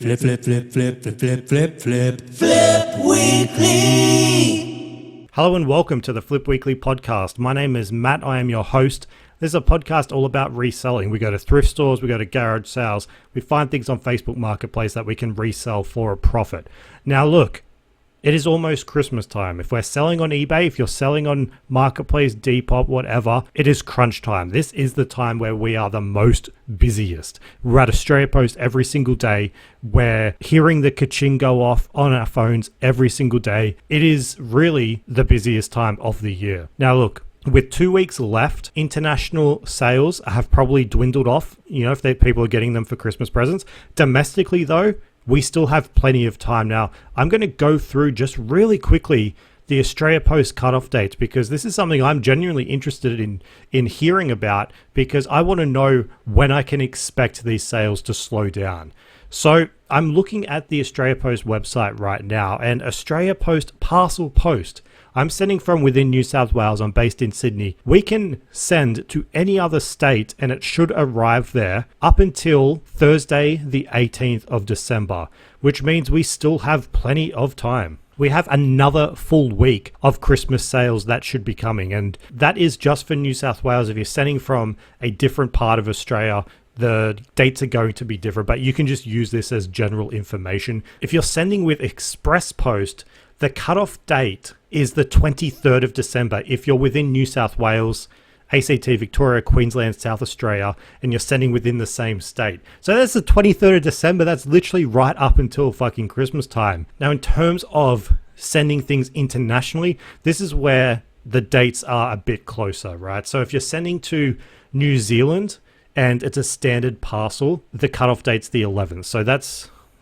Flip, flip, flip, flip, flip, flip, flip, flip, Flip Weekly. Hello and welcome to the Flip Weekly podcast. My name is Matt. I am your host. This is a podcast all about reselling. We go to thrift stores, we go to garage sales, we find things on Facebook Marketplace that we can resell for a profit. Now look, it is almost Christmas time. If we're selling on eBay, if you're selling on Marketplace, Depop, whatever, it is crunch time. This is the time where we are the most busiest. We're at Australia Post every single day. We're hearing the ka-ching go off on our phones every single day. It is really the busiest time of the year. Now look, with 2 weeks left, international sales have probably dwindled off, if people are getting them for Christmas presents. Domestically though, we still have plenty of time. Now, I'm going to go through just really quickly the Australia Post cutoff dates because this is something I'm genuinely interested in hearing about because I want to know when I can expect these sales to slow down. So I'm looking at the Australia Post website right now, and Australia Post Parcel Post, I'm sending from within New South Wales. I'm based in Sydney. We can send to any other state and it should arrive there up until Thursday, the 18th of December, which means we still have plenty of time. We have another full week of Christmas sales that should be coming, and that is just for New South Wales. If you're sending from a different part of Australia, the dates are going to be different, but you can just use this as general information. If you're sending with Express Post, the cutoff date is the 23rd of December. If you're within New South Wales, ACT, Victoria, Queensland, South Australia, and you're sending within the same state. So that's the 23rd of December. That's literally right up until fucking Christmas time. Now, in terms of sending things internationally, this is where the dates are a bit closer, right? So if you're sending to New Zealand and it's a standard parcel, the cutoff date's the 11th. So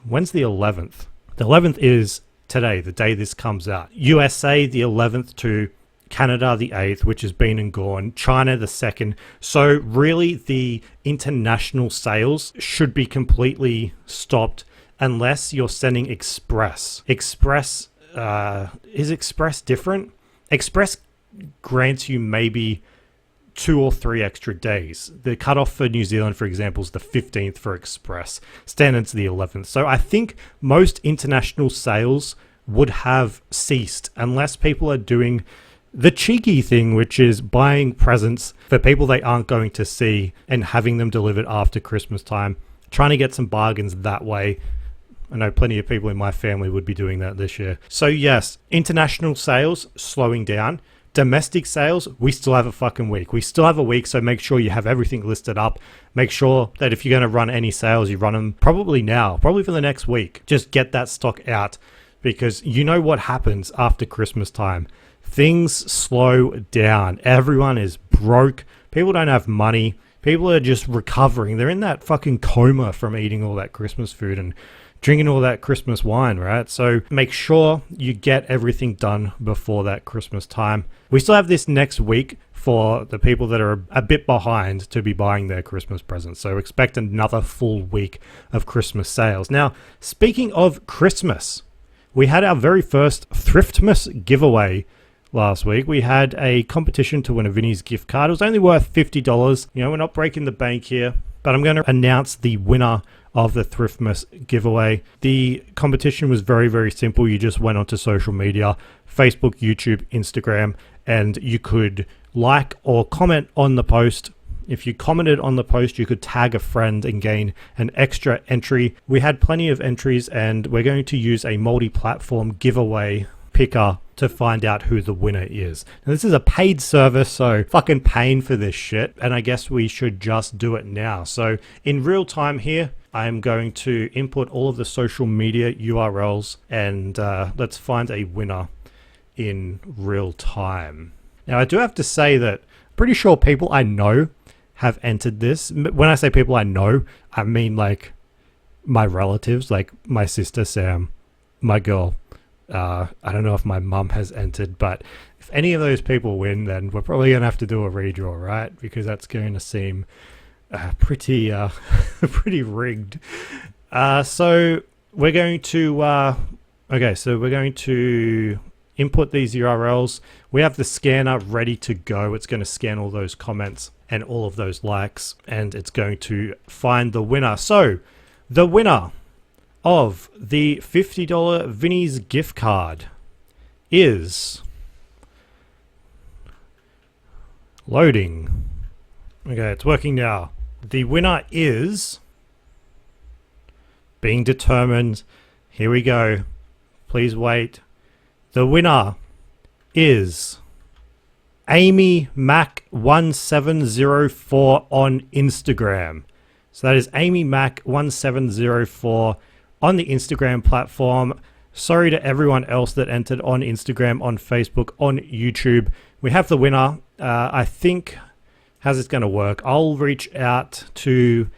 when's the 11th? The 11th is today, the day this comes out. USA, the 11th to Canada, the 8th, which has been and gone. China, the 2nd. So really, the international sales should be completely stopped unless you're sending Express. Express, is Express different? Express grants you maybe 2 or 3 extra days. The cutoff for New Zealand, for example, is the 15th for Express. Standard's the 11th. So I think most international sales would have ceased unless people are doing the cheeky thing, which is buying presents for people they aren't going to see and having them delivered after Christmas time, trying to get some bargains that way. I know plenty of people in my family would be doing that this year. So yes, international sales slowing down. Domestic sales, we still have a fucking week. We still have a week, so make sure you have everything listed up. Make sure that if you're going to run any sales, you run them probably now, probably for the next week. Just get that stock out because you know what happens after Christmas time. Things slow down. Everyone is broke. People don't have money. People are just recovering. They're in that fucking coma from eating all that Christmas food and drinking all that Christmas wine, right? So make sure you get everything done before that Christmas time. We still have this next week for the people that are a bit behind to be buying their Christmas presents. So expect another full week of Christmas sales. Now, speaking of Christmas, we had our very first Thriftmas giveaway last week. We had a competition to win a Vinnie's gift card. It was only worth $50. We're not breaking the bank here, but I'm going to announce the winner of the Thriftmas giveaway. The competition was very, very simple. You just went onto social media, Facebook, YouTube, Instagram, and you could like or comment on the post. If you commented on the post, you could tag a friend and gain an extra entry. We had plenty of entries, and we're going to use a multi-platform giveaway picker to find out who the winner is. Now, this is a paid service, so fucking paying for this shit, and I guess we should just do it now. So in real time here, I'm going to input all of the social media URLs and let's find a winner in real time. Now, I do have to say that I'm pretty sure people I know have entered this. When I say people I know, I mean like my relatives, like my sister Sam, my girl. I don't know if my mum has entered, but if any of those people win, then we're probably going to have to do a redraw, right? Because that's going to seem pretty rigged. So we're going to input these URLs. We have the scanner ready to go. It's going to scan all those comments and all of those likes, and it's going to find the winner. So the winner of the $50 Vinnie's gift card is loading. Okay, it's working now. The winner is being determined. Here we go. Please wait. The winner is Amy Mac 1704 on Instagram. So that is Amy Mac 1704 on the Instagram platform. Sorry to everyone else that entered on Instagram, on Facebook, on YouTube. We have the winner. I think, how's this going to work? I'll reach out to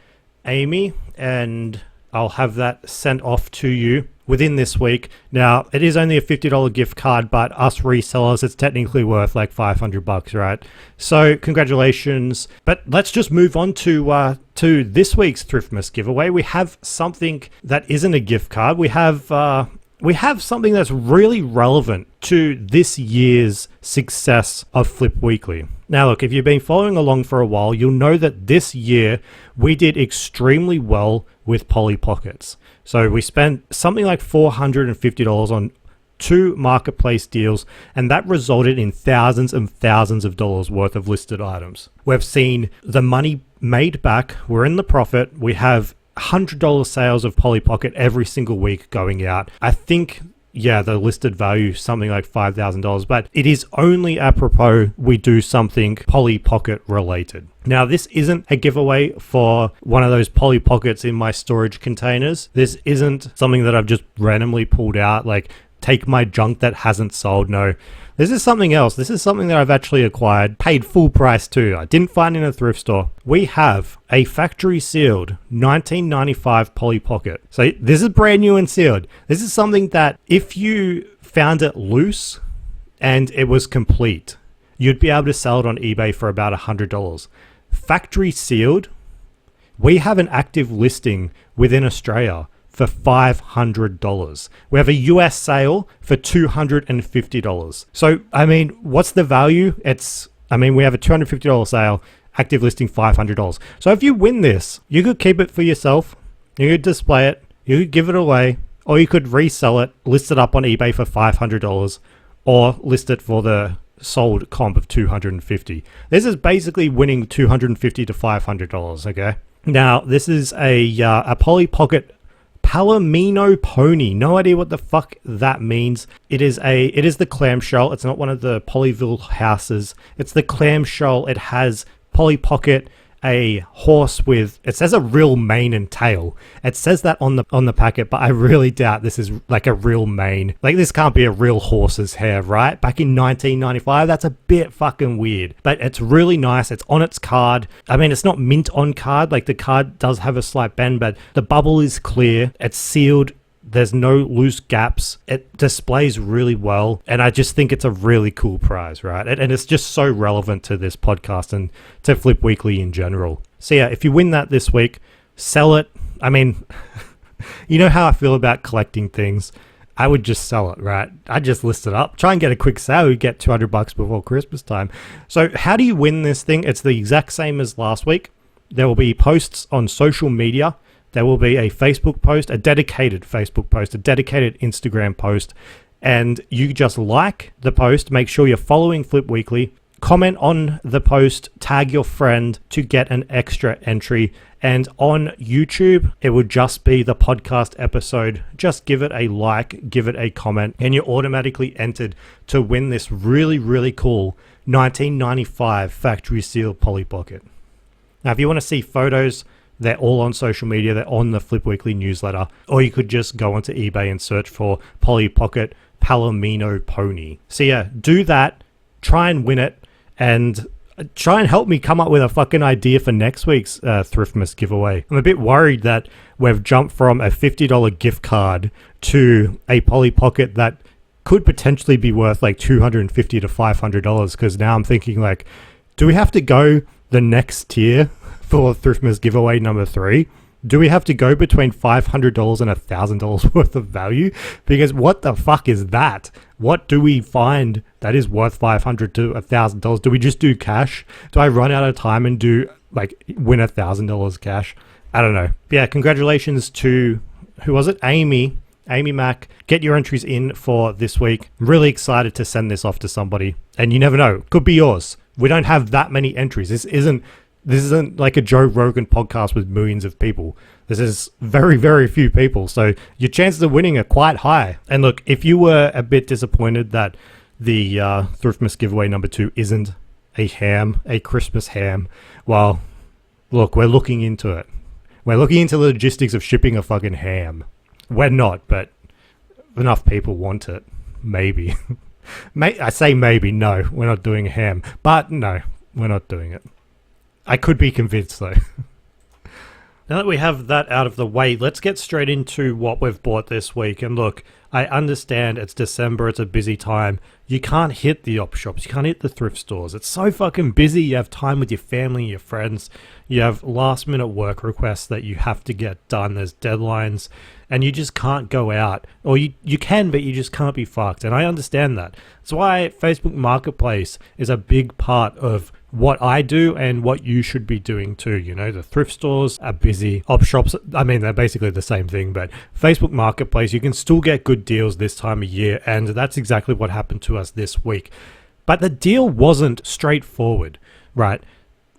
Amy and I'll have that sent off to you within this week. Now, it is only a $50 gift card, but us resellers, it's technically worth like $500, right? So congratulations. But let's just move on to this week's Thriftmas giveaway. We have something that isn't a gift card. We have something that's really relevant to this year's success of Flip Weekly. Now, look, if you've been following along for a while, you'll know that this year we did extremely well with Polly Pockets. So we spent something like $450 on 2 marketplace deals, and that resulted in thousands and thousands of dollars worth of listed items. We've seen the money made back. We're in the profit. We have $100 sales of Polly Pocket every single week going out. I think, yeah, the listed value is something like $5,000, but it is only apropos we do something Polly Pocket related. Now, this isn't a giveaway for one of those Polly Pockets in my storage containers. This isn't something that I've just randomly pulled out, like take my junk that hasn't sold. No, this is something else. This is something that I've actually acquired, paid full price too. I didn't find in a thrift store. We have a factory sealed 1995 Polly Pocket. So this is brand new and sealed. This is something that if you found it loose and it was complete, you'd be able to sell it on eBay for about $100. Factory sealed, we have an active listing within Australia for $500. We have a US sale for $250. So, I mean, what's the value? We have a $250 sale, active listing $500. So if you win this, you could keep it for yourself, you could display it, you could give it away, or you could resell it, list it up on eBay for $500, or list it for the sold comp of $250. This is basically winning $250 to $500, okay? Now, this is a Polly Pocket Palomino pony. No idea what the fuck that means. It is the clamshell. It's not one of the Polyville houses. It's the clamshell. It has Polly Pocket, a horse with, it says a real mane and tail. It says that on the packet, but I really doubt this is like a real mane. Like, this can't be a real horse's hair, right? Back in 1995, that's a bit fucking weird. But it's really nice. It's on its card. I mean, it's not mint on card. Like, the card does have a slight bend, but the bubble is clear. It's sealed. There's no loose gaps. It displays really well. And I just think it's a really cool prize, right? And it's just so relevant to this podcast and to Flip Weekly in general. So yeah, if you win that this week, sell it. I mean, you know how I feel about collecting things. I would just sell it, right? I'd just list it up. Try and get a quick sale. You get $200 before Christmas time. So how do you win this thing? It's the exact same as last week. There will be posts on social media. There will be a Facebook post, a dedicated Facebook post, a dedicated Instagram post, and you just like the post, make sure you're following Flip Weekly, comment on the post, tag your friend to get an extra entry, and on YouTube, it would just be the podcast episode. Just give it a like, give it a comment, and you're automatically entered to win this really, really cool 1995 factory sealed Polly Pocket. Now, if you want to see photos, they're all on social media. They're on the Flip Weekly newsletter. Or you could just go onto eBay and search for Polly Pocket Palomino Pony. So yeah, do that. Try and win it. And try and help me come up with a fucking idea for next week's Thriftmas giveaway. I'm a bit worried that we've jumped from a $50 gift card to a Polly Pocket that could potentially be worth like $250 to $500. Because now I'm thinking, like, do we have to go the next tier for Thriftmas giveaway number 3? Do we have to go between $500 and $1,000 worth of value? Because what the fuck is that? What do we find that is worth $500 to $1,000? Do we just do cash? Do I run out of time and do, like, win $1,000 cash? I don't know. Yeah, congratulations to who was it? Amy Mack, get your entries in for this week. I'm really excited to send this off to somebody. And you never know, could be yours. We don't have that many entries. This isn't like a Joe Rogan podcast with millions of people. This is very, very few people. So your chances of winning are quite high. And look, if you were a bit disappointed that the Thriftmas giveaway number 2 isn't a Christmas ham, well, look, we're looking into it. We're looking into the logistics of shipping a fucking ham. We're not, but enough people want it. Maybe. I say maybe. No, we're not doing a ham. But no, we're not doing it. I could be convinced, though. Now that we have that out of the way, let's get straight into what we've bought this week. And look, I understand it's December, it's a busy time. You can't hit the op shops, you can't hit the thrift stores. It's so fucking busy. You have time with your family, your friends. You have last minute work requests that you have to get done. There's deadlines and you just can't go out. Or you can, but you just can't be fucked. And I understand that. That's why Facebook Marketplace is a big part of what I do and what you should be doing too. You know, the thrift stores are busy. Op shops, I mean, they're basically the same thing, but Facebook Marketplace, you can still get good deals this time of year. And that's exactly what happened to us this week. But the deal wasn't straightforward, right?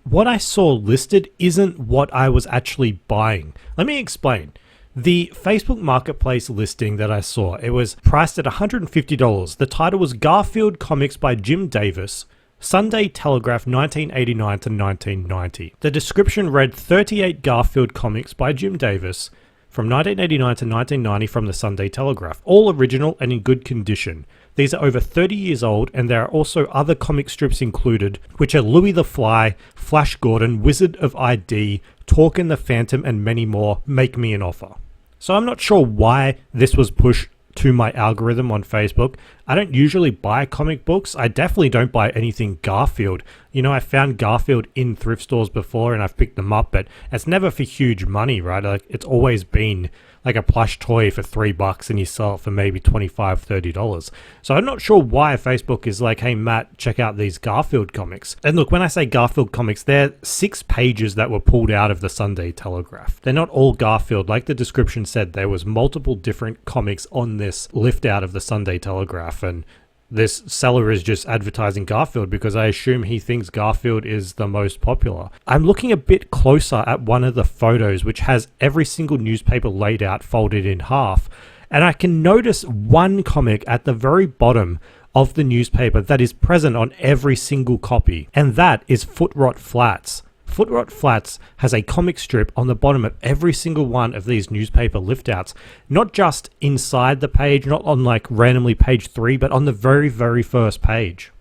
What I saw listed isn't what I was actually buying. Let me explain. The Facebook Marketplace listing that I saw, it was priced at $150. The title was Garfield Comics by Jim Davis, Sunday Telegraph 1989 to 1990. The description read 38 Garfield comics by Jim Davis from 1989 to 1990 from the Sunday Telegraph, all original and in good condition. These are over 30 years old, and there are also other comic strips included, which are Louis the Fly, Flash Gordon, Wizard of ID, Talkin' the Phantom, and many more. Make me an offer. So I'm not sure why this was pushed to my algorithm on Facebook. I don't usually buy comic books. I definitely don't buy anything Garfield. You know, I found Garfield in thrift stores before and I've picked them up, but it's never for huge money, right? Like, it's always been like a plush toy for $3 and you sell it for maybe $25, $30. So I'm not sure why Facebook is like, hey Matt, check out these Garfield comics. And look, when I say Garfield comics, they're 6 pages that were pulled out of the Sunday Telegraph. They're not all Garfield. Like the description said, there was multiple different comics on this lift out of the Sunday Telegraph, and this seller is just advertising Garfield because I assume he thinks Garfield is the most popular. I'm looking a bit closer at one of the photos, which has every single newspaper laid out, folded in half, and I can notice one comic at the very bottom of the newspaper that is present on every single copy, and that is Foot Rot Flats. Foot Rot Flats has a comic strip on the bottom of every single one of these newspaper liftouts, not just inside the page, not on like randomly page 3, but on the very, very first page.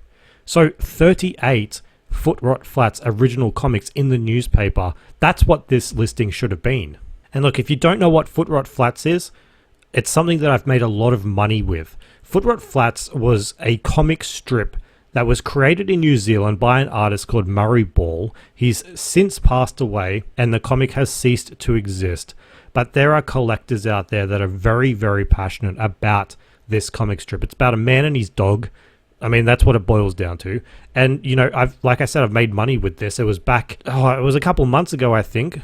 So 38 Foot Rot Flats original comics in the newspaper. That's what this listing should have been. And look, if you don't know what Foot Rot Flats is, it's something that I've made a lot of money with. Foot Rot Flats was a comic strip that was created in New Zealand by an artist called Murray Ball. He's since passed away and the comic has ceased to exist. But there are collectors out there that are very, very passionate about this comic strip. It's about a man and his dog. I mean, that's what it boils down to. And, you know, like I said, I've made money with this. It was it was a couple months ago, I think,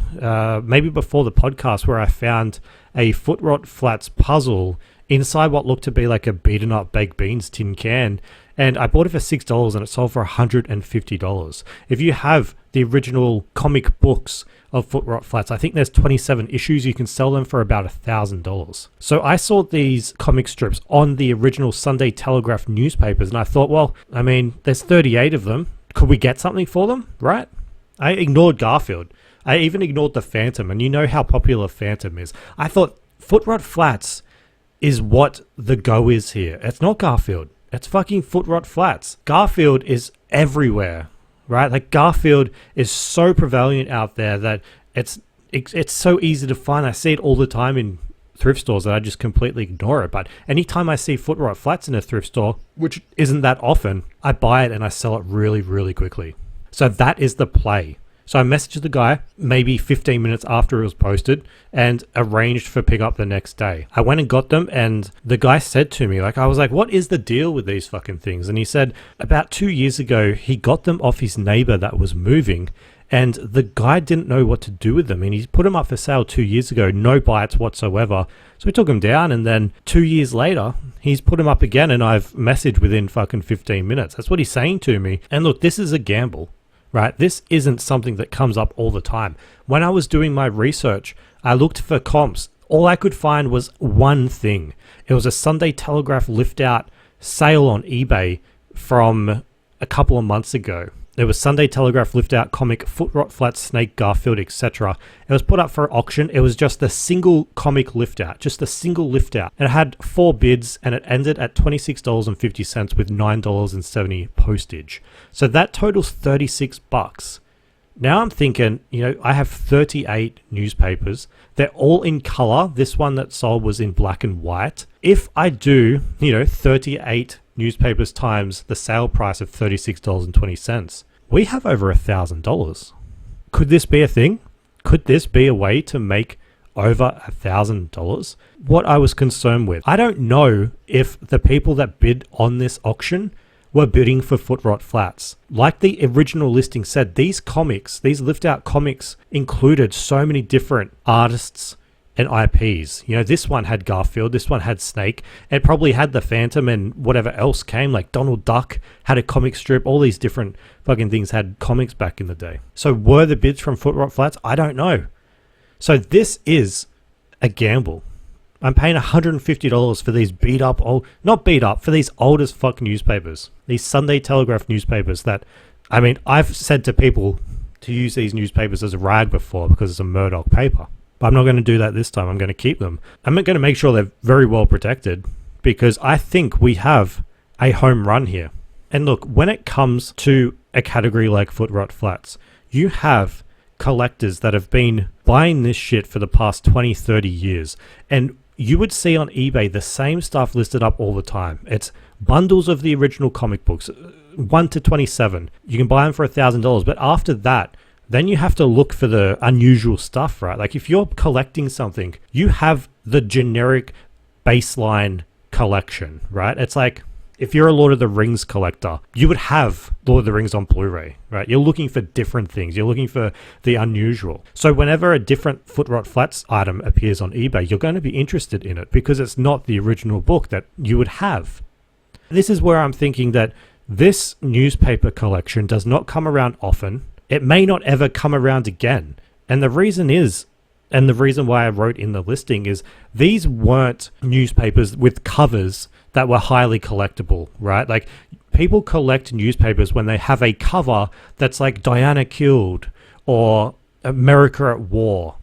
maybe before the podcast, where I found a Foot Rot Flats puzzle inside what looked to be like a beaten up baked beans tin can. And I bought it for $6 and it sold for $150. If you have the original comic books of Foot Rot Flats, I think there's 27 issues. You can sell them for about $1,000. So I saw these comic strips on the original Sunday Telegraph newspapers and I thought, well, I mean, there's 38 of them. Could we get something for them, right? I ignored Garfield. I even ignored the Phantom, and you know how popular Phantom is. I thought Foot Rot Flats is what the go is here. It's not Garfield. It's fucking Foot Rot Flats. Garfield is everywhere, right? Like Garfield is so prevalent out there that it's so easy to find. I see it all the time in thrift stores that I just completely ignore it. But anytime I see Foot Rot Flats in a thrift store, which isn't that often, I buy it and I sell it really, really quickly. So that is the play. So I messaged the guy maybe 15 minutes after it was posted and arranged for pickup the next day. I went and got them and the guy said to me, like, I was like, what is the deal with these fucking things? And he said about 2 years ago, he got them off his neighbor that was moving And the guy didn't know what to do with them. And he put them up for sale 2 years ago, no bites whatsoever. So we took them down, and then 2 years later, he's put them up again, and I've messaged within fucking 15 minutes. That's what he's saying to me. And look, this is a gamble, right? This isn't something that comes up all the time. When I was doing my research, I looked for comps. All I could find was one thing. It was a Sunday Telegraph lift-out sale on eBay from a couple of months ago. There was Sunday Telegraph lift-out comic, Foot Rot Flats, Snake, Garfield, etc. It was put up for auction. It was just a single comic lift-out, just a single lift-out. And it had 4 bids, and it ended at $26.50 with $9.70 postage. So that totals $36. Now I'm thinking, I have 38 newspapers. They're all in color. This one that sold was in black and white. If I do, 38 newspapers times the sale price of $36.20, we have over $1,000. Could this be a thing? Could this be a way to make over $1,000? What I was concerned with, I don't know if the people that bid on this auction were bidding for Foot Rot Flats. Like the original listing said, these comics, these lift-out comics, included so many different artists and IPs. This one had Garfield, this one had Snake, it probably had the Phantom and whatever else came, like Donald Duck had a comic strip, all these different fucking things had comics back in the day. So were the bids from Foot Rot Flats? I don't know. So this is a gamble. I'm paying $150 for these for these old as fuck newspapers. These Sunday Telegraph newspapers that, I've said to people to use these newspapers as a rag before because it's a Murdoch paper. But I'm not going to do that this time. I'm going to keep them. I'm going to make sure they're very well protected because I think we have a home run here. And look, when it comes to a category like Foot Rot Flats, you have collectors that have been buying this shit for the past 20, 30 years. And you would see on eBay the same stuff listed up all the time. It's bundles of the original comic books, 1 to 27. You can buy them for $1,000, but after that, then you have to look for the unusual stuff, right? Like if you're collecting something, you have the generic baseline collection, right? It's like if you're a Lord of the Rings collector, you would have Lord of the Rings on Blu-ray, right? You're looking for different things. You're looking for the unusual. So whenever a different Foot Rot Flats item appears on eBay, you're going to be interested in it because it's not the original book that you would have. This is where I'm thinking that this newspaper collection does not come around often. It may not ever come around again. And the reason why I wrote in the listing is these weren't newspapers with covers that were highly collectible, right? Like people collect newspapers when they have a cover that's like Diana Killed or America at War.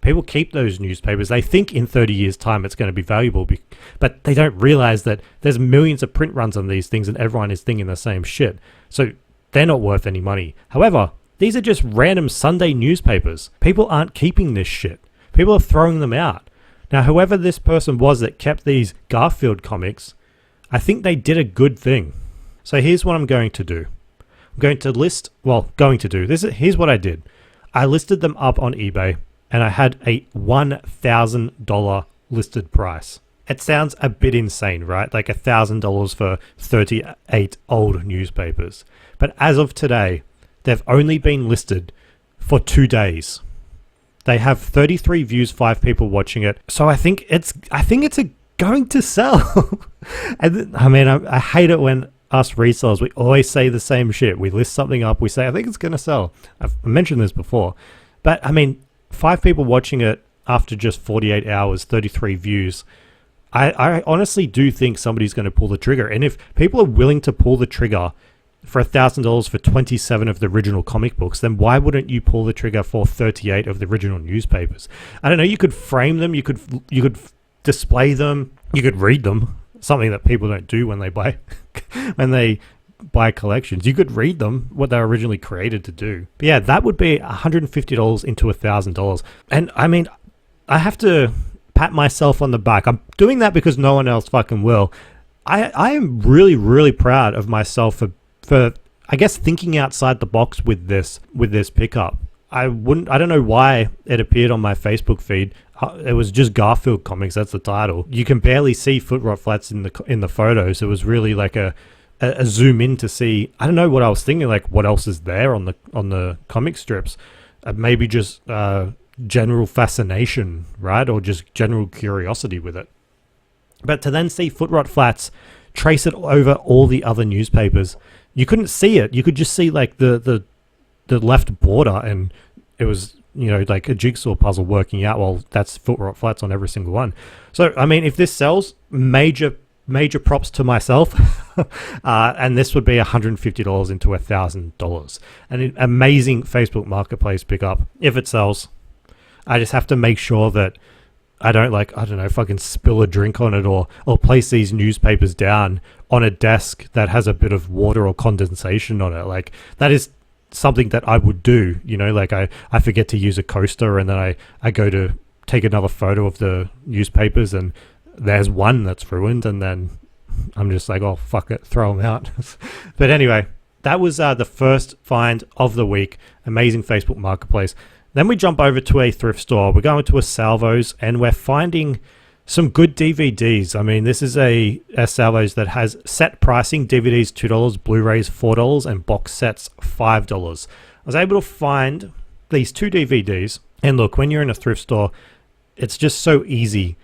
People keep those newspapers. They think in 30 years' time it's going to be valuable, but they don't realize that there's millions of print runs on these things and everyone is thinking the same shit. So they're not worth any money. However, these are just random Sunday newspapers. People aren't keeping this shit. People are throwing them out. Now, whoever this person was that kept these Garfield comics, I think they did a good thing. So here's what I'm going to do. I'm going to here's what I did. I listed them up on eBay and I had a $1,000 listed price. It sounds a bit insane, right? Like $1,000 for 38 old newspapers. But as of today, they've only been listed for 2 days. They have 33 views, 5 people watching it. So I think it's going to sell. And I hate it when us resellers, we always say the same shit. We list something up, we say, I think it's going to sell. I've mentioned this before. But 5 people watching it after just 48 hours, 33 views. I honestly do think somebody's going to pull the trigger. And if people are willing to pull the trigger for $1,000 for 27 of the original comic books, then why wouldn't you pull the trigger for 38 of the original newspapers? I don't know, you could frame them, you could display them, you could read them, something that people don't do when they buy collections. You could read them, what they were originally created to do. But yeah, that would be $150 into $1,000. And I have to pat myself on the back. I'm doing that because no one else fucking will. I am really, really proud of myself for I guess thinking outside the box with this pickup. I don't know why it appeared on my Facebook feed. It was just Garfield comics. That's the title. You can barely see Foot Rot Flats in the photos. It was really like a a zoom in to see. I don't know what I was thinking. Like, what else is there on the comic strips? Maybe just general fascination, right, or just general curiosity with it. But to then see Foot Rot Flats trace it over all the other newspapers, you couldn't see it. You could just see like the left border, and it was, you know, like a jigsaw puzzle working out. Well, that's Foot Rot Flats on every single one. So I mean, if this sells, major props to myself. And this would be $150 into $1,000. An amazing Facebook Marketplace pickup. If it sells, I just have to make sure that I don't, like, I don't know, fucking spill a drink on it, or place these newspapers down on a desk that has a bit of water or condensation on it. Like, that is something that I would do, you know, like I forget to use a coaster, and then I go to take another photo of the newspapers, and there's one that's ruined, and then I'm just like, oh, fuck it, throw them out. But anyway, that was the first find of the week. Amazing Facebook Marketplace. Then we jump over to a thrift store. We're going to a Salvos, and we're finding some good DVDs. I mean, this is a Salvos that has set pricing. DVDs $2, Blu-rays $4, and box sets $5. I was able to find these 2 DVDs. And look, when you're in a thrift store, it's just so easy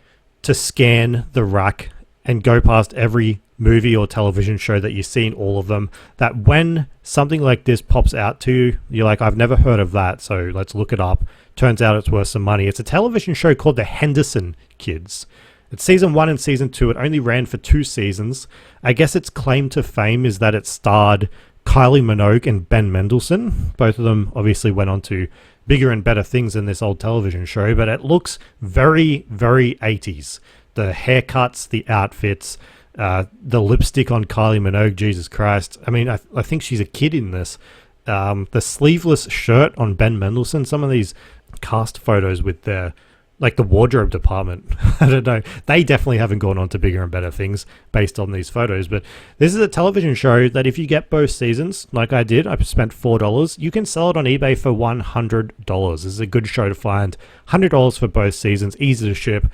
to scan the rack and go past every movie or television show that you've seen, all of them, that when something like this pops out to you, you're like, I've never heard of that, so let's look it up. Turns out it's worth some money. It's a television show called The Henderson Kids. It's season 1 and season 2. It only ran for 2 seasons. I guess its claim to fame is that it starred Kylie Minogue and Ben Mendelsohn. Both of them obviously went on to bigger and better things in this old television show, but it looks very, very 80s. The haircuts, the outfits, the lipstick on Kylie Minogue, Jesus Christ. I mean, I think she's a kid in this. The sleeveless shirt on Ben Mendelsohn, some of these cast photos with their, like, the wardrobe department. I don't know. They definitely haven't gone on to bigger and better things based on these photos. But this is a television show that if you get both seasons, like I did, I spent $4, you can sell it on eBay for $100. This is a good show to find. $100 for both seasons, easy to ship.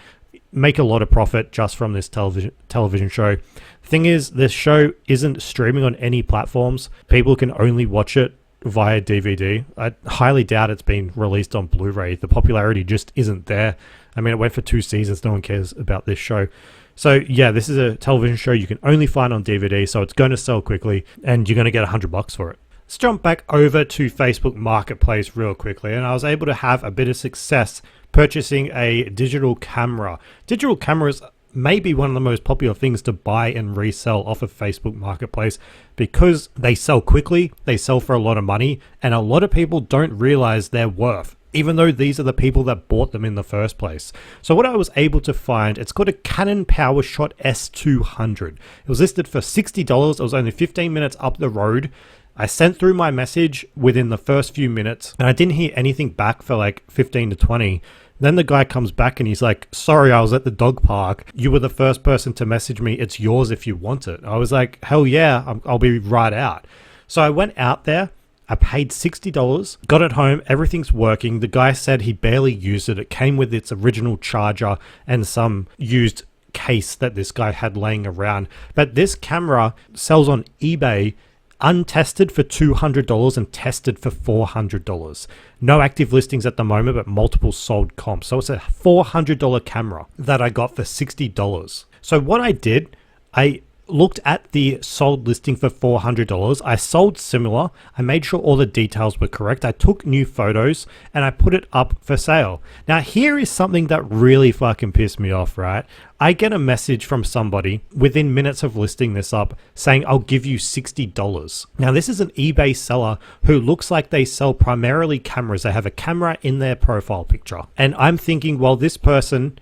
Make a lot of profit just from this television show. Thing is, this show isn't streaming on any platforms. People can only watch it via DVD. I highly doubt it's been released on Blu-ray. The popularity just isn't there. I mean, it went for 2 seasons. No one cares about this show. So yeah, this is a television show you can only find on DVD, so it's going to sell quickly, and you're going to get $100 for it. Let's jump back over to Facebook Marketplace real quickly, and I was able to have a bit of success purchasing a digital camera. Digital cameras may be one of the most popular things to buy and resell off of Facebook Marketplace because they sell quickly, they sell for a lot of money, and a lot of people don't realize their worth, even though these are the people that bought them in the first place. So what I was able to find, it's called a Canon PowerShot S200. It was listed for $60. It was only 15 minutes up the road. I sent through my message within the first few minutes, and I didn't hear anything back for like 15 to 20. Then the guy comes back and he's like, sorry, I was at the dog park. You were the first person to message me. It's yours if you want it. I was like, hell yeah, I'll be right out. So I went out there. I paid $60, got it home, everything's working. The guy said he barely used it. It came with its original charger and some used case that this guy had laying around. But this camera sells on eBay untested for $200 and tested for $400. No active listings at the moment, but multiple sold comps. So it's a $400 camera that I got for $60. So what I did, I looked at the sold listing for $400. I sold similar. I made sure all the details were correct. I took new photos and I put it up for sale. Now here is something that really fucking pissed me off, right? I get a message from somebody within minutes of listing this up saying, I'll give you $60. Now this is an eBay seller who looks like they sell primarily cameras. They have a camera in their profile picture. And I'm thinking, well, this person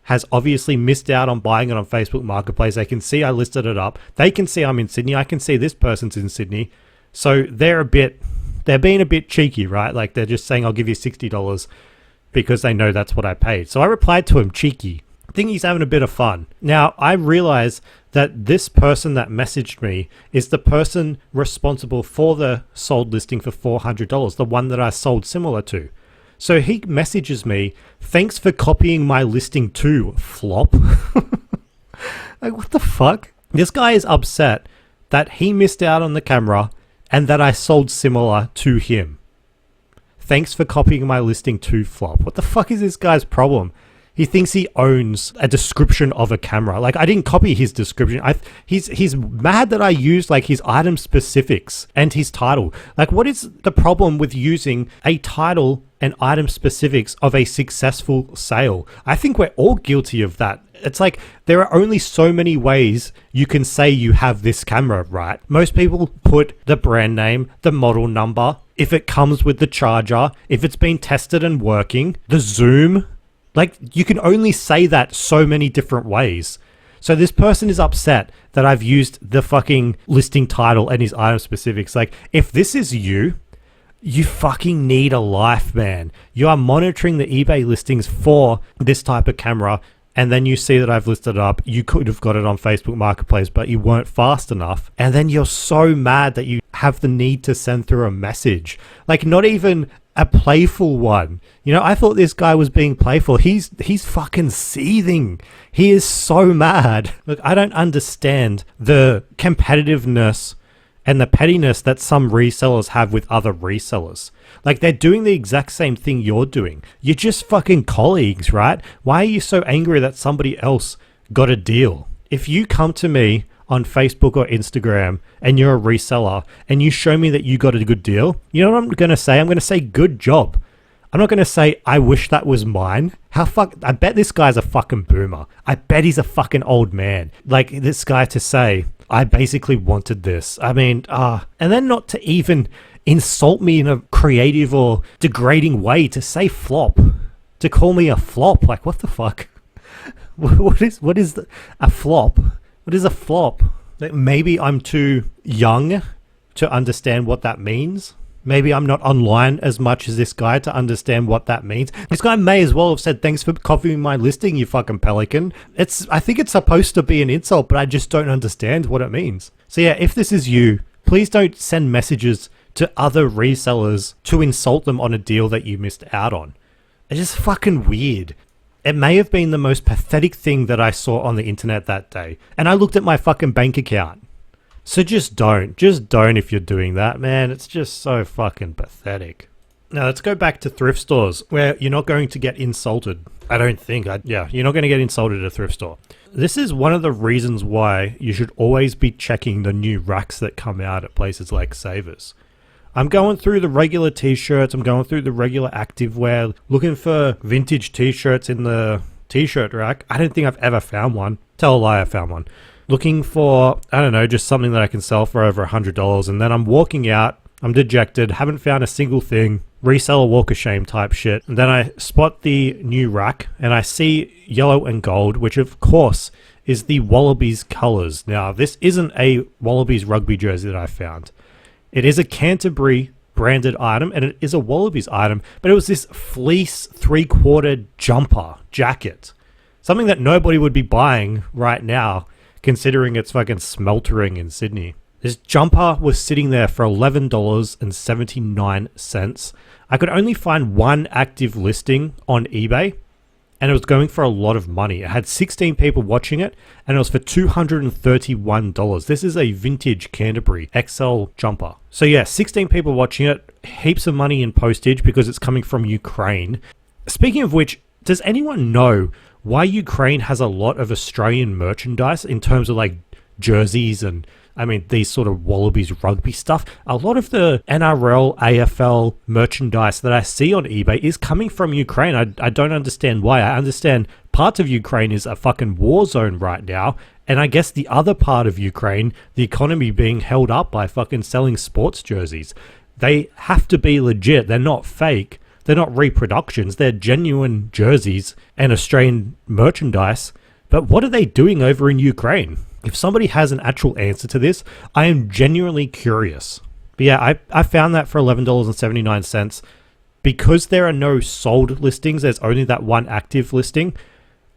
has obviously missed out on buying it on Facebook Marketplace. They can see I listed it up. They can see I'm in Sydney. I can see this person's in Sydney. So they're being a bit cheeky, right? Like they're just saying, I'll give you $60 because they know that's what I paid. So I replied to him, cheeky. I think he's having a bit of fun. Now I realize that this person that messaged me is the person responsible for the sold listing for $400, the one that I sold similar to. So he messages me, thanks for copying my listing too, flop. Like, what the fuck? This guy is upset that he missed out on the camera and that I sold similar to him. Thanks for copying my listing to flop. What the fuck is this guy's problem? He thinks he owns a description of a camera. Like, I didn't copy his description. He's mad that I used like his item specifics and his title. Like, what is the problem with using a title and item specifics of a successful sale? I think we're all guilty of that. It's like there are only so many ways you can say you have this camera, right? Most people put the brand name, the model number, if it comes with the charger, if it's been tested and working, the zoom. Like, you can only say that so many different ways. So this person is upset that I've used the fucking listing title and his item specifics. Like, if this is you, you fucking need a life, man. You are monitoring the eBay listings for this type of camera, and then you see that I've listed it up. You could have got it on Facebook Marketplace, but you weren't fast enough. And then you're so mad that you have the need to send through a message. Like, not even a playful one. You know, I thought this guy was being playful. He's fucking seething. He is so mad. Look, I don't understand the competitiveness and the pettiness that some resellers have with other resellers. Like, they're doing the exact same thing you're doing. You're just fucking colleagues, right? Why are you so angry that somebody else got a deal? If you come to me on Facebook or Instagram and you're a reseller and you show me that you got a good deal, you know what I'm going to say? I'm going to say, good job. I'm not going to say, I wish that was mine. I bet this guy's a fucking boomer. I bet he's a fucking old man. Like, this guy to say, I basically wanted this. I mean, and then not to even insult me in a creative or degrading way, to say flop, to call me a flop. Like, what the fuck? What is a flop? What is a flop? Like, maybe I'm too young to understand what that means. Maybe I'm not online as much as this guy to understand what that means. This guy may as well have said, thanks for copying my listing, you fucking pelican. I think it's supposed to be an insult, but I just don't understand what it means. So yeah, if this is you, please don't send messages to other resellers to insult them on a deal that you missed out on. It's just fucking weird. It may have been the most pathetic thing that I saw on the internet that day. And I looked at my fucking bank account. So just don't if you're doing that, man. It's just so fucking pathetic. Now let's go back to thrift stores where you're not going to get insulted. I don't think. You're not going to get insulted at a thrift store. This is one of the reasons why you should always be checking the new racks that come out at places like Savers. I'm going through the regular t-shirts. I'm going through the regular activewear, looking for vintage t-shirts in the t-shirt rack. I don't think I've ever found one. Tell a lie, I found one. Looking for, I don't know, just something that I can sell for over $100. And then I'm walking out, I'm dejected, haven't found a single thing, reseller walk of shame type shit. And then I spot the new rack and I see yellow and gold, which of course is the Wallabies colors. Now, this isn't a Wallabies rugby jersey that I found. It is a Canterbury branded item and it is a Wallabies item, but it was this fleece 3/4 jumper jacket. Something that nobody would be buying right now, considering it's fucking sweltering in Sydney. This jumper was sitting there for $11.79. I could only find one active listing on eBay, and it was going for a lot of money. It had 16 people watching it, and it was for $231. This is a vintage Canterbury XL jumper. So yeah, 16 people watching it, heaps of money in postage because it's coming from Ukraine. Speaking of which, does anyone know why Ukraine has a lot of Australian merchandise in terms of like jerseys and, I mean, these sort of Wallabies rugby stuff? A lot of the NRL, AFL merchandise that I see on eBay is coming from Ukraine. I don't understand why. I understand parts of Ukraine is a fucking war zone right now. And I guess the other part of Ukraine, the economy being held up by fucking selling sports jerseys. They have to be legit. They're not fake. They're not reproductions. They're genuine jerseys and Australian merchandise. But what are they doing over in Ukraine? If somebody has an actual answer to this, I am genuinely curious. But yeah, I found that for $11.79. Because there are no sold listings, there's only that one active listing.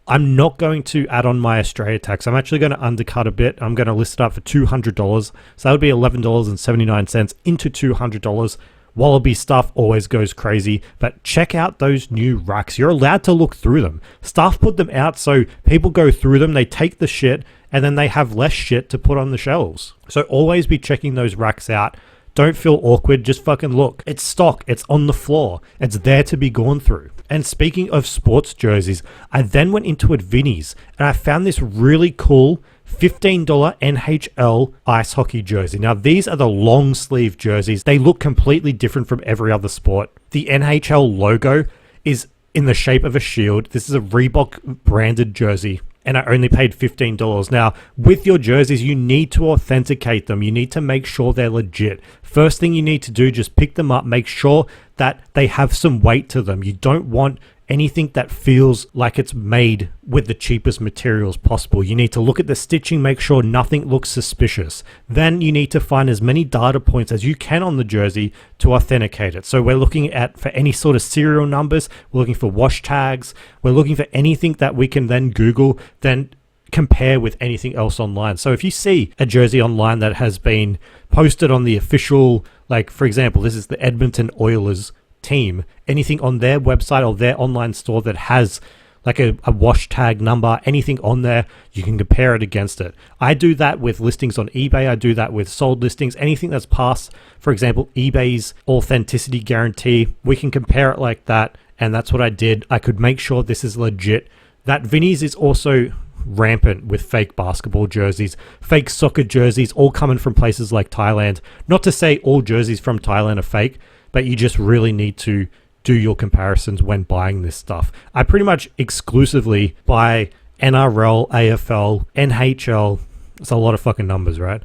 I'm not going to add on my Australia tax. I'm actually going to undercut a bit. I'm going to list it up for $200. So that would be $11.79 into $200. Wallaby stuff always goes crazy, but check out those new racks. You're allowed to look through them. Staff put them out so people go through them, they take the shit, and then they have less shit to put on the shelves. So always be checking those racks out. Don't feel awkward, just fucking look. It's stock, it's on the floor, it's there to be gone through. And speaking of sports jerseys, I then went into it Vinnie's and I found this really cool $15 NHL ice hockey jersey. Now these are the long sleeve jerseys. They look completely different from every other sport. The NHL logo is in the shape of a shield. This is a Reebok branded jersey, and I only paid $15. Now, with your jerseys, you need to authenticate them. You need to make sure they're legit. First thing you need to do, just pick them up, make sure that they have some weight to them. You don't want anything that feels like it's made with the cheapest materials possible. You need to look at the stitching, make sure nothing looks suspicious. Then you need to find as many data points as you can on the jersey to authenticate it. So we're looking at for any sort of serial numbers, we're looking for wash tags, we're looking for anything that we can then Google, then compare with anything else online. So if you see a jersey online that has been posted on the official, like for example, this is the Edmonton Oilers team, anything on their website or their online store that has like a wash tag number, anything on there, you can compare it against it. I do that with listings on eBay. I do that with sold listings, anything that's past, for example, eBay's authenticity guarantee. We can compare it like that, and that's what I did. I could make sure this is legit. That Vinnie's is also rampant with fake basketball jerseys, fake soccer jerseys, all coming from places like Thailand. Not to say all jerseys from Thailand are fake, but you just really need to do your comparisons when buying this stuff. I pretty much exclusively buy NRL, AFL, NHL. It's a lot of fucking numbers, right?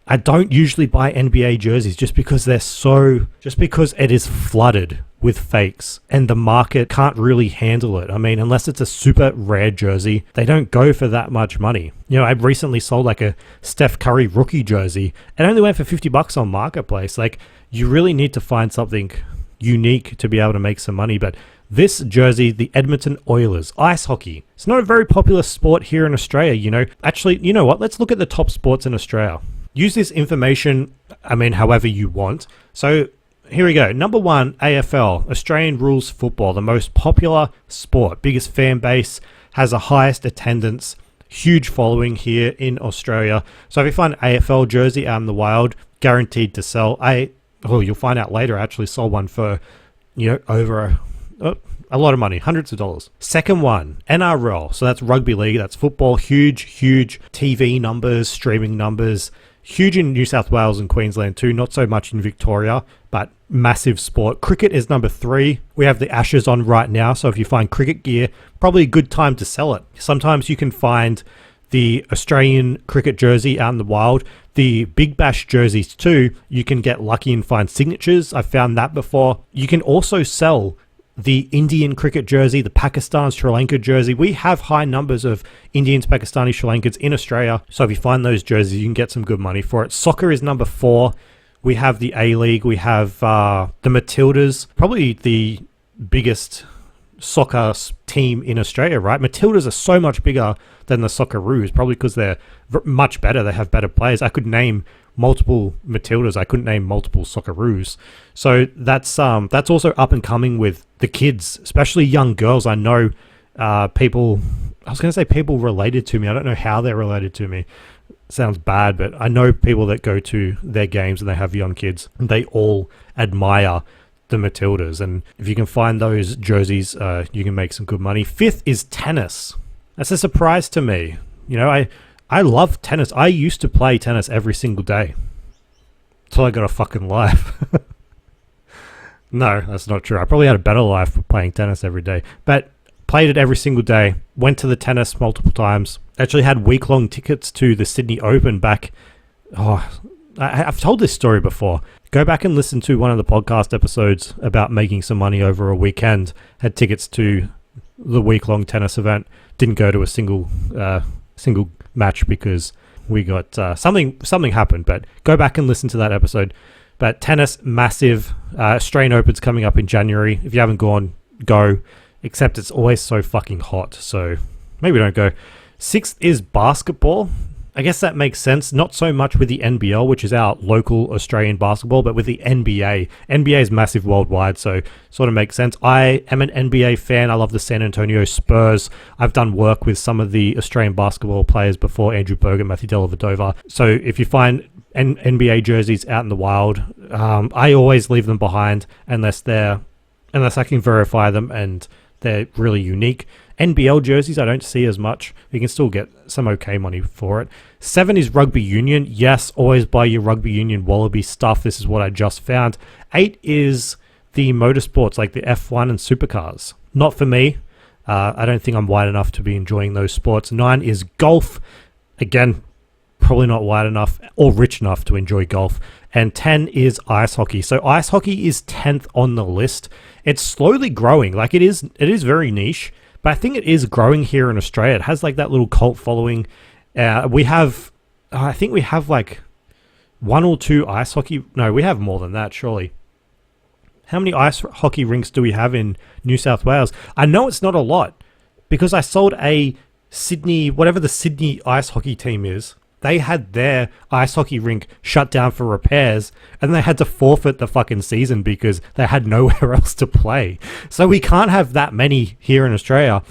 I don't usually buy NBA jerseys just because it is flooded with fakes and the market can't really handle it. I mean, unless it's a super rare jersey, they don't go for that much money. You know, I recently sold like a Steph Curry rookie jersey and only went for $50 on Marketplace. Like, you really need to find something unique to be able to make some money. But this jersey, the Edmonton Oilers, ice hockey, it's not a very popular sport here in Australia, you know. Actually, you know what? Let's look at the top sports in Australia. Use this information, I mean, however you want. So here we go. Number 1, AFL, Australian Rules Football, the most popular sport, biggest fan base, has the highest attendance, huge following here in Australia. So if you find an AFL jersey out in the wild, guaranteed to sell. You'll find out later, I actually sold one for, over a lot of money, hundreds of dollars. Second one, NRL. So that's rugby league, that's football, huge TV numbers, streaming numbers, huge in New South Wales and Queensland too, not so much in Victoria, but massive sport. Cricket is number 3. We have the Ashes on right now, so if you find cricket gear, probably a good time to sell it. Sometimes you can find the Australian cricket jersey out in the wild. The Big Bash jerseys too, you can get lucky and find signatures. I've found that before. You can also sell the Indian cricket jersey, the Pakistan, Sri Lanka jersey. We have high numbers of Indians, Pakistanis, Sri Lankans in Australia. So if you find those jerseys, you can get some good money for it. Soccer is number 4. We have the A-League. We have the Matildas, probably the biggest soccer team in Australia, right? Matildas are so much bigger than the Socceroos, probably because they're much better. They have better players. I could name multiple Matildas. I couldn't name multiple Socceroos. So that's also up and coming with the kids, especially young girls. I know people related to me. I don't know how they're related to me. Sounds bad, but I know people that go to their games and they have young kids. And they all admire the Matildas, and if you can find those jerseys, you can make some good money. 5th is tennis. That's a surprise to me. You know, I love tennis. I used to play tennis every single day until I got a fucking life. No, that's not true. I probably had a better life playing tennis every day, but played it every single day. Went to the tennis multiple times. Actually had week-long tickets to the Sydney Open back. I've told this story before. Go back and listen to one of the podcast episodes about making some money over a weekend. Had tickets to the week-long tennis event. Didn't go to a single match because we got something happened. But go back and listen to that episode. But tennis, massive. Australian Open's coming up in January. If you haven't gone, go. Except it's always so fucking hot. So maybe don't go. 6th is basketball. I guess that makes sense. Not so much with the NBL, which is our local Australian basketball, but with the NBA. NBA is massive worldwide, so sort of makes sense. I am an NBA fan. I love the San Antonio Spurs. I've done work with some of the Australian basketball players before, Andrew Bogut, Matthew Dellavedova. So if you find NBA jerseys out in the wild, I always leave them behind unless I can verify them and they're really unique. NBL jerseys I don't see as much. You can still get some okay money for it. 7 is rugby union. Yes, always buy your rugby union Wallaby stuff. This is what I just found. 8 is the motorsports like the F1 and supercars. Not for me. I don't think I'm wide enough to be enjoying those sports. 9 is golf. Again, probably not wide enough or rich enough to enjoy golf. And 10 is ice hockey. So ice hockey is 10th on the list. It's slowly growing. Like it is very niche. But I think it is growing here in Australia. It has like that little cult following. I think we have like 1 or 2 ice hockey. No, we have more than that, surely. How many ice hockey rinks do we have in New South Wales? I know it's not a lot because I sold a Sydney, whatever the Sydney ice hockey team is. They had their ice hockey rink shut down for repairs and they had to forfeit the fucking season because they had nowhere else to play. So we can't have that many here in Australia.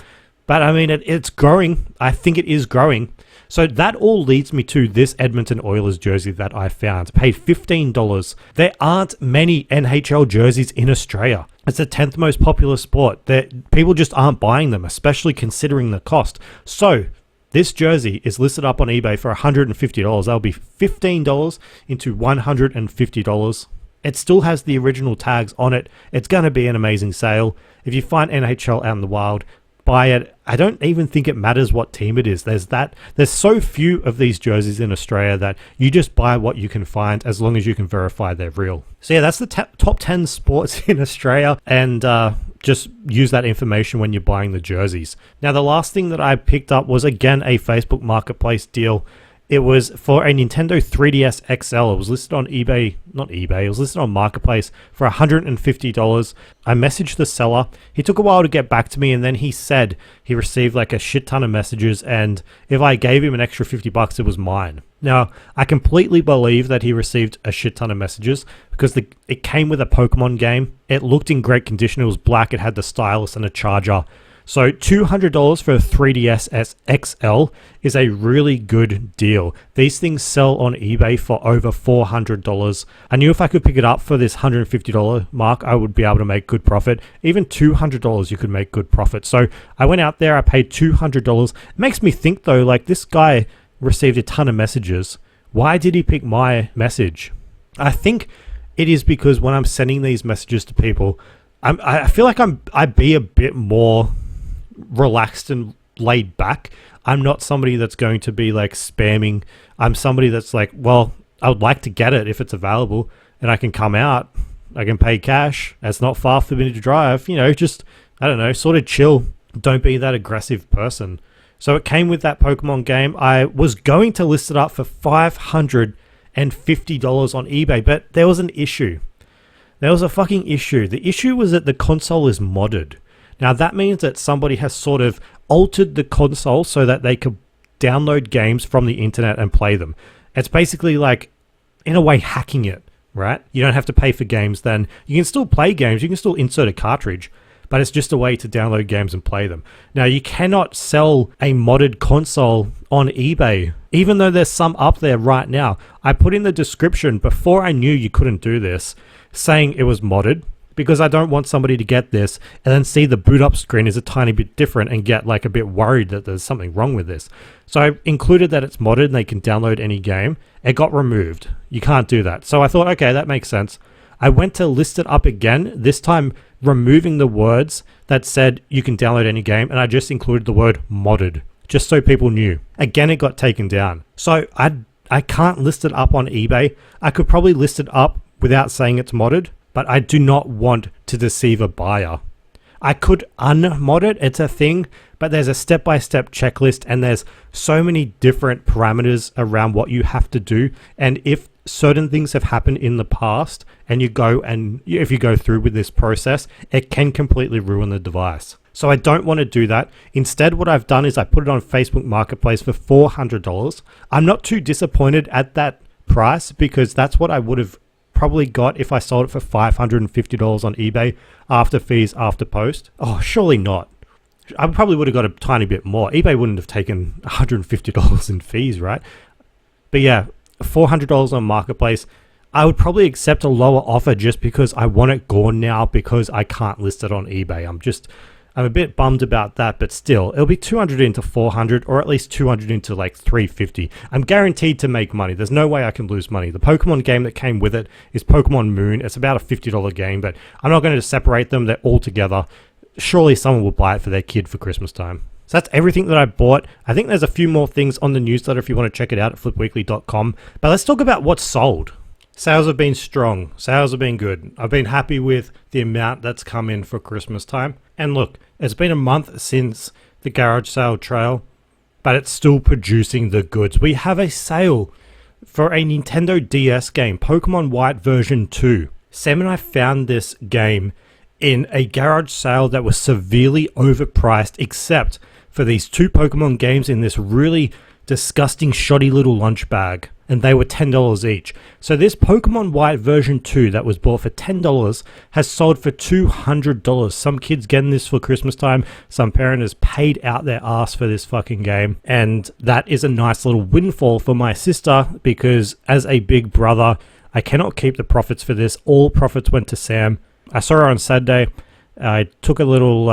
But I mean, it's growing. I think it is growing. So that all leads me to this Edmonton Oilers jersey that I found. Paid $15. There aren't many NHL jerseys in Australia. It's the 10th most popular sport. People just aren't buying them, especially considering the cost. So this jersey is listed up on eBay for $150. That'll be $15 into $150. It still has the original tags on it. It's going to be an amazing sale. If you find NHL out in the wild, buy it. I don't even think it matters what team it is. There's so few of these jerseys in Australia that you just buy what you can find as long as you can verify they're real. So yeah, that's the top 10 sports in Australia, and just use that information when you're buying the jerseys. Now, the last thing that I picked up was again a Facebook Marketplace deal. It was for a Nintendo 3DS XL. It was listed on eBay, not eBay, it was listed on Marketplace for $150. I messaged the seller. He took a while to get back to me, and then he said he received like a shit ton of messages, and if I gave him an extra $50, it was mine. Now, I completely believe that he received a shit ton of messages because it came with a Pokemon game. It looked in great condition. It was black. It had the stylus and a charger. So $200 for a 3DS XL is a really good deal. These things sell on eBay for over $400. I knew if I could pick it up for this $150 mark, I would be able to make good profit. Even $200 you could make good profit. So I went out there, I paid $200. It makes me think though, like this guy received a ton of messages. Why did he pick my message? I think it is because when I'm sending these messages to people, I feel like I'd be a bit more relaxed and laid back. I'm not somebody that's going to be like spamming. I'm somebody that's like, well, I would like to get it if it's available and I can come out, I can pay cash. It's not far for me to drive, just, I don't know, sort of chill. Don't be that aggressive person. So it came with that Pokemon game. I was going to list it up for $550 on eBay, but there was an issue. There was a fucking issue. The issue was that the console is modded. Now that means that somebody has sort of altered the console so that they could download games from the internet and play them. It's basically like, in a way, hacking it, right? You don't have to pay for games then. You can still play games. You can still insert a cartridge, but it's just a way to download games and play them. Now, you cannot sell a modded console on eBay, even though there's some up there right now. I put in the description before I knew you couldn't do this, saying it was modded, because I don't want somebody to get this and then see the boot up screen is a tiny bit different and get like a bit worried that there's something wrong with this. So I included that it's modded and they can download any game. It got removed. You can't do that. So I thought, okay, that makes sense. I went to list it up again, this time removing the words that said you can download any game, and I just included the word modded, just so people knew. Again, it got taken down. So I can't list it up on eBay. I could probably list it up without saying it's modded, but I do not want to deceive a buyer. I could unmod it, it's a thing, but there's a step-by-step checklist and there's so many different parameters around what you have to do. And if certain things have happened in the past and if you go through with this process, it can completely ruin the device. So I don't want to do that. Instead, what I've done is I put it on Facebook Marketplace for $400. I'm not too disappointed at that price because that's what I would have probably got if I sold it for $550 on eBay after fees, after post. Oh, surely not. I probably would have got a tiny bit more. eBay wouldn't have taken $150 in fees, right? But yeah, $400 on Marketplace. I would probably accept a lower offer just because I want it gone now because I can't list it on eBay. I'm a bit bummed about that, but still, it'll be 200 into 400 or at least 200 into like 350. I'm guaranteed to make money. There's no way I can lose money. The Pokemon game that came with it is Pokemon Moon. It's about a $50 game, but I'm not going to separate them. They're all together. Surely someone will buy it for their kid for Christmas time. So that's everything that I bought. I think there's a few more things on the newsletter if you want to check it out at flipweekly.com. But let's talk about what's sold. Sales have been strong. Sales have been good. I've been happy with the amount that's come in for Christmas time. And look, it's been a month since the garage sale trail, but it's still producing the goods. We have a sale for a Nintendo DS game, Pokemon White version 2. Sam and I found this game in a garage sale that was severely overpriced, except for these two Pokemon games in this really disgusting, shoddy little lunch bag. And they were $10 each. So this Pokemon White version 2 that was bought for $10 has sold for $200. Some kid's getting this for Christmas time. Some parent has paid out their ass for this fucking game. And that is a nice little windfall for my sister because as a big brother, I cannot keep the profits for this. All profits went to Sam. I saw her on Saturday. I took a little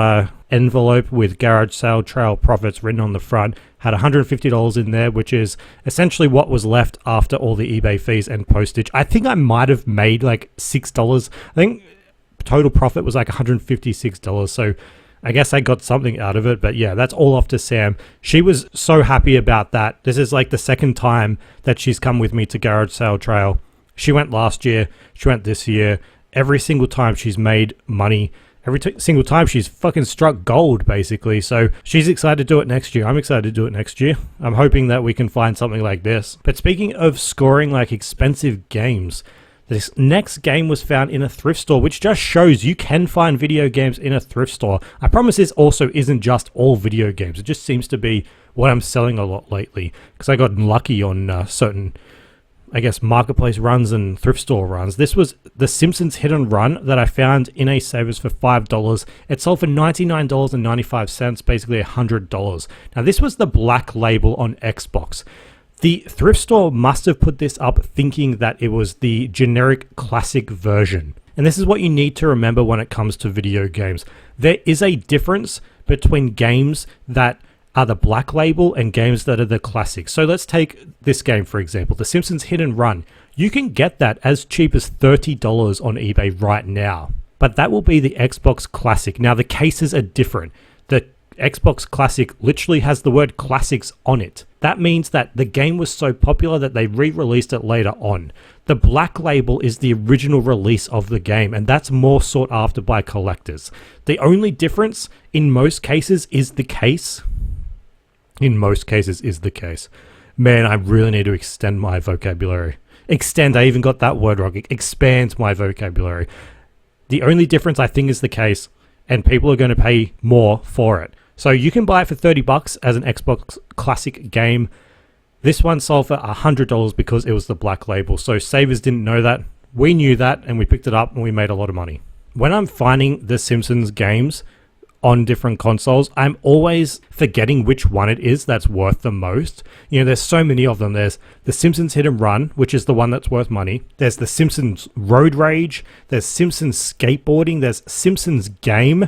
envelope with garage sale trail profits written on the front. Had $150 in there, which is essentially what was left after all the eBay fees and postage. I think I might have made like $6. I think total profit was like $156. So I guess I got something out of it. But yeah, that's all off to Sam. She was so happy about that. This is like the second time that she's come with me to garage sale trail. She went last year. She went this year. Every single time she's made money. Every single time she's fucking struck gold, basically. So she's excited to do it next year. I'm excited to do it next year. I'm hoping that we can find something like this. But speaking of scoring like expensive games, this next game was found in a thrift store, which just shows you can find video games in a thrift store. I promise this also isn't just all video games. It just seems to be what I'm selling a lot lately because I got lucky on certain, I guess, marketplace runs and thrift store runs. This was the Simpsons Hit and Run that I found in a Savers for $5. It sold for $99.95, basically $100. Now, this was the black label on Xbox. The thrift store must have put this up thinking that it was the generic classic version. And this is what you need to remember when it comes to video games. There is a difference between games that are the black label and games that are the classics. So let's take this game, for example, The Simpsons Hit and Run. You can get that as cheap as $30 on eBay right now, but that will be the Xbox Classic. Now, the cases are different. The Xbox Classic literally has the word classics on it. That means that the game was so popular that they re-released it later on. The black label is the original release of the game, and that's more sought after by collectors. The only difference in most cases is the case. In most cases is the case. Man, I really need to extend my vocabulary. Extend, I even got that word wrong. Expand my vocabulary. The only difference I think is the case, and people are going to pay more for it. So you can buy it for $30 as an Xbox Classic game. This one sold for $100 because it was the black label. So Savers didn't know that. We knew that, and we picked it up, and we made a lot of money. When I'm finding the Simpsons games on different consoles, I'm always forgetting which one it is that's worth the most. You know, there's so many of them. There's the Simpsons Hit and Run, which is the one that's worth money. There's the Simpsons Road Rage. There's Simpsons Skateboarding. There's Simpsons Game.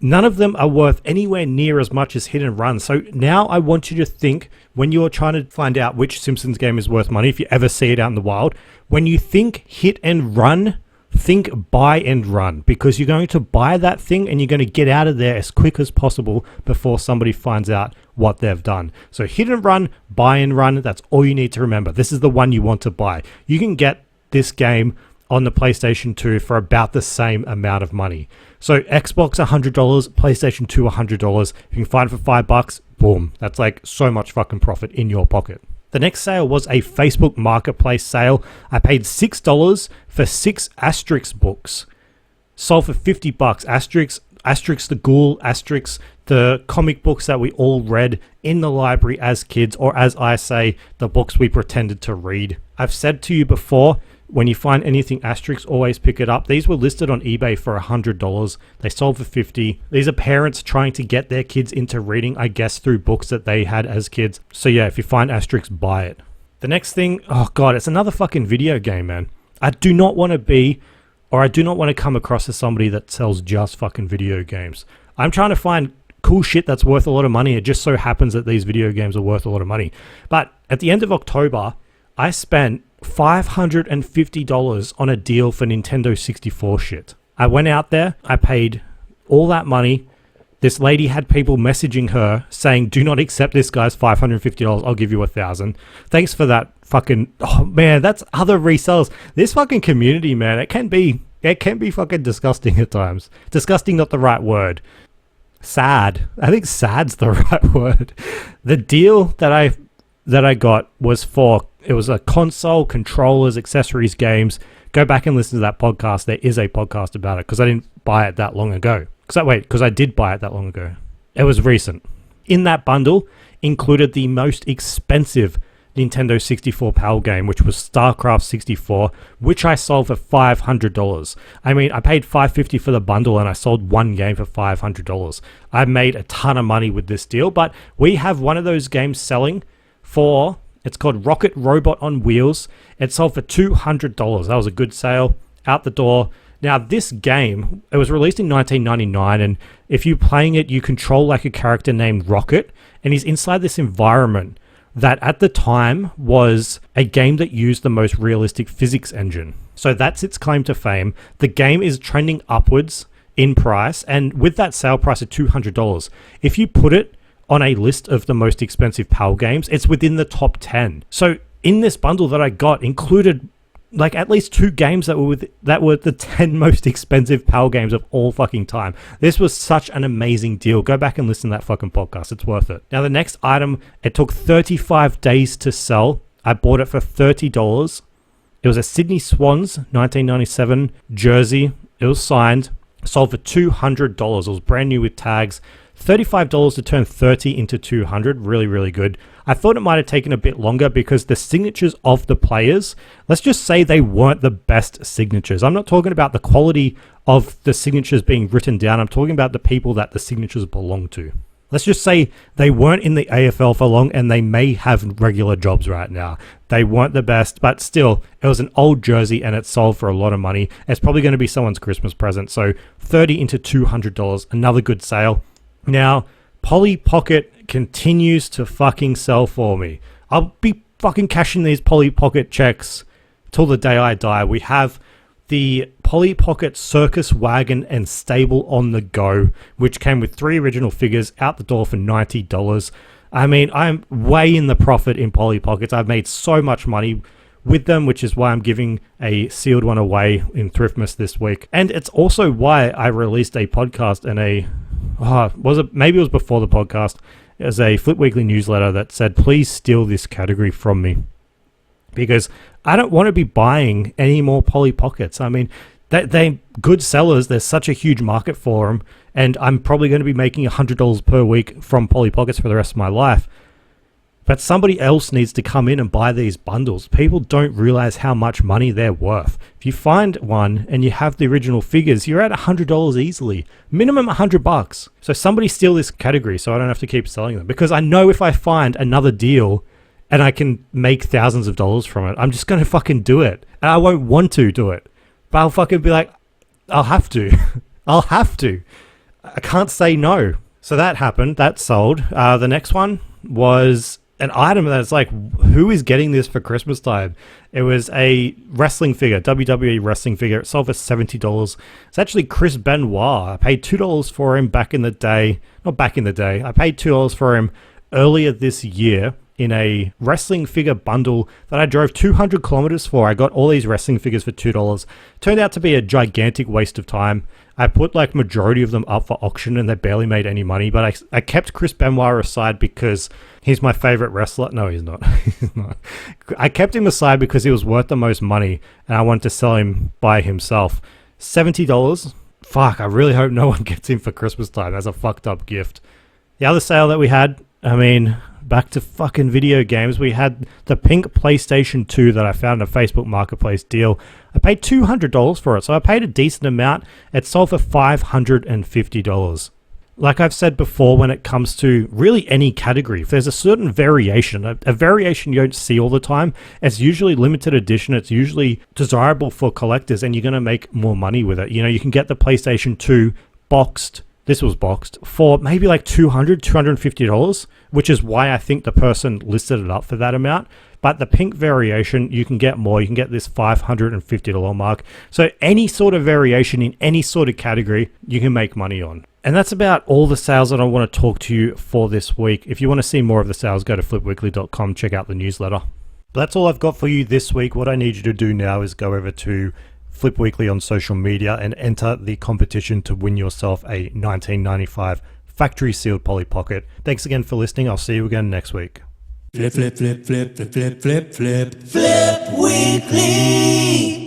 None of them are worth anywhere near as much as Hit and Run. So now I want you to think, when you're trying to find out which Simpsons game is worth money, if you ever see it out in the wild, when you think Hit and Run, think buy and run, because you're going to buy that thing and you're going to get out of there as quick as possible before somebody finds out what they've done. So Hit and Run, buy and run, that's all you need to remember. This is the one you want to buy. You can get this game on the PlayStation 2 for about the same amount of money. So Xbox $100, PlayStation 2 $100. You can find it for $5, boom. That's like so much fucking profit in your pocket. The next sale was a Facebook Marketplace sale. I paid $6 for 6 Asterix books. Sold for $50. Asterix, Asterix the Ghoul, Asterix the comic books that we all read in the library as kids, or as I say, the books we pretended to read. I've said to you before, when you find anything Asterix, always pick it up. These were listed on eBay for $100. They sold for $50. These are parents trying to get their kids into reading, I guess, through books that they had as kids. So yeah, if you find Asterix, buy it. The next thing, oh god, it's another fucking video game, man. I do not want to come across as somebody that sells just fucking video games. I'm trying to find cool shit that's worth a lot of money. It just so happens that these video games are worth a lot of money. But at the end of October, I spent $550 on a deal for Nintendo 64 shit. I went out there, I paid all that money. This lady had people messaging her saying, do not accept this guy's $550, I'll give you $1,000. Thanks for that fucking, oh man, that's other resellers. This fucking community, man, it can be fucking disgusting at times. Disgusting, not the right word. Sad. I think sad's the right word. The deal that I got was it was a console, controllers, accessories, games. Go back and listen to that podcast. There is a podcast about it because I didn't buy it that long ago. Because I did buy it that long ago. It was recent. In that bundle included the most expensive Nintendo 64 PAL game, which was StarCraft 64, which I sold for $500. I mean, I paid $550 for the bundle and I sold one game for $500. I made a ton of money with this deal, but we have one of those games selling for, it's called Rocket Robot on Wheels. It sold for $200. That was a good sale. Out the door. Now, this game, it was released in 1999, and if you're playing it, you control like a character named Rocket, and he's inside this environment that at the time was a game that used the most realistic physics engine. So that's its claim to fame. The game is trending upwards in price, and with that sale price of $200, if you put it on a list of the most expensive PAL games, it's within the top 10. So in this bundle that I got included like at least 2 games that were the 10 most expensive PAL games of all fucking time. This was such an amazing deal. Go back and listen to that fucking podcast. It's worth it. Now, the next item, it took 35 days to sell. I bought it for $30. It was a Sydney Swans 1997 jersey. It was signed. Sold for $200. It was brand new with tags. $35 to turn 30 into 200. Really, really good. I thought it might have taken a bit longer because the signatures of the players, let's just say they weren't the best signatures. I'm not talking about the quality of the signatures being written down. I'm talking about the people that the signatures belong to. Let's just say they weren't in the AFL for long and they may have regular jobs right now. They weren't the best, but still, it was an old jersey and it sold for a lot of money. It's probably going to be someone's Christmas present. So 30 into $200, another good sale. Now, Polly Pocket continues to fucking sell for me. I'll be fucking cashing these Polly Pocket checks till the day I die. We have the Polly Pocket Circus Wagon and Stable on the Go, which came with 3 original figures out the door for $90. I mean, I'm way in the profit in Polly Pockets. I've made so much money with them, which is why I'm giving a sealed one away in Thriftmas this week. And it's also why I released a podcast and maybe it was before the podcast, as a Flip Weekly newsletter that said, please steal this category from me. Because I don't want to be buying any more Polly Pockets. I mean, they're good sellers. There's such a huge market for them. And I'm probably going to be making $100 per week from Polly Pockets for the rest of my life. But somebody else needs to come in and buy these bundles. People don't realize how much money they're worth. If you find one and you have the original figures, you're at $100 easily. Minimum $100. So somebody steal this category so I don't have to keep selling them. Because I know if I find another deal and I can make thousands of dollars from it, I'm just going to fucking do it. And I won't want to do it. But I'll fucking be like, I'll have to. I'll have to. I can't say no. So that happened. That sold. The next one was an item that's like, who is getting this for Christmas time? It was a wrestling figure, WWE wrestling figure. It sold for $70. It's actually Chris Benoit. I paid $2 for him back in the day. Not back in the day. I paid $2 for him earlier this year in a wrestling figure bundle that I drove 200 kilometers for. I got all these wrestling figures for $2. Turned out to be a gigantic waste of time. I put like majority of them up for auction and they barely made any money, but I kept Chris Benoit aside because he's my favorite wrestler. No, he's not. He's not. I kept him aside because he was worth the most money and I wanted to sell him by himself. $70 fuck, I really hope no one gets him for Christmas time. That's a fucked up gift. The other sale that we had, I mean, back to fucking video games. We had the pink PlayStation 2 that I found in a Facebook Marketplace deal. I paid $200 for it, so I paid a decent amount. It sold for $550. Like I've said before, when it comes to really any category, if there's a certain variation, a variation you don't see all the time, it's usually limited edition, it's usually desirable for collectors, and you're going to make more money with it. You know, you can get the PlayStation 2 boxed, this was boxed, for maybe like $200, $250, which is why I think the person listed it up for that amount. But the pink variation, you can get more. You can get this $550 mark. So any sort of variation in any sort of category, you can make money on. And that's about all the sales that I want to talk to you for this week. If you want to see more of the sales, go to flipweekly.com, check out the newsletter. But that's all I've got for you this week. What I need you to do now is go over to Flip Weekly on social media and enter the competition to win yourself a 1995 factory sealed Polly Pocket. Thanks again for listening. I'll see you again next week. Flip, flip, flip, flip, flip, flip, flip, flip. Flip Weekly.